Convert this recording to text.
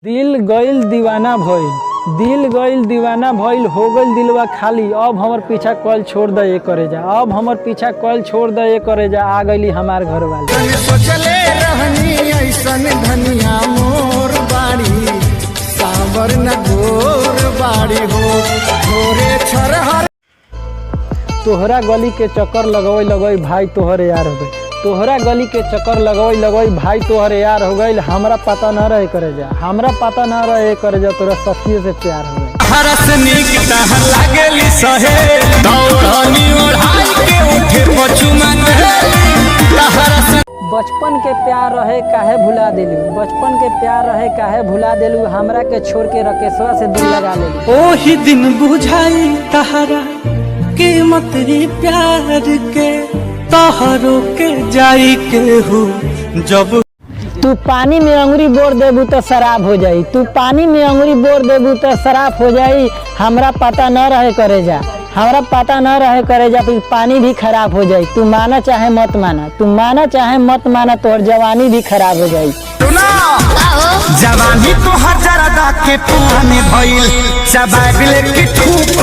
दिल गइल दीवाना भइल, दिल गइल दीवाना भइल, हो गइल दिलवा खाली। अब हमर पीछा कल छोड़ दे करे जा, अब हमर पीछा कल छोड़ दे करे जा। आ गइली हमार घर वाली। सोचले रहनी ऐसन धनिया मोर बाड़ी, सावर न गोर बाड़ी हो गोरे छरहर। तोहरा गली के चक्कर लगवई भाई तोहरे यार हो गई, तोहरा गली के चक्कर लगवई भाई तोहरे यार हो गई। हमरा पता न रहे करे जा, हमरा पता न रहे करे जा, तोरा सखिए से प्यार हो गई। हरस नीक तहर लागेली सहे, दौड़नी ओढ़ाई के उठे पचुमन तहरस। बचपन के प्यार रहे काहे भुला देलू, बचपन के प्यार रहे काहे भुला देलू। हमरा के छोड़ के रकेशवा से दिल लगा लेलू। ओही दिन बुझाई तहरा कीमत ही प्यार के, तहरो के जाई के हो जब। तू पानी में अंगुरी बोर देबू तो शराब हो जाई, तू पानी में अंगुरी बोर देबू तो शराब हो जाई। हमरा पता न रहे करे जा, हमरा पता न रहे करे जा, तो पानी भी खराब हो जाई। तू माना चाहे मत माना, तू माना चाहे मत माना, तोहर जवानी भी खराब हो जाई। जवानी तो हर जरा के पुराने भइल, चबाबिल की ठूक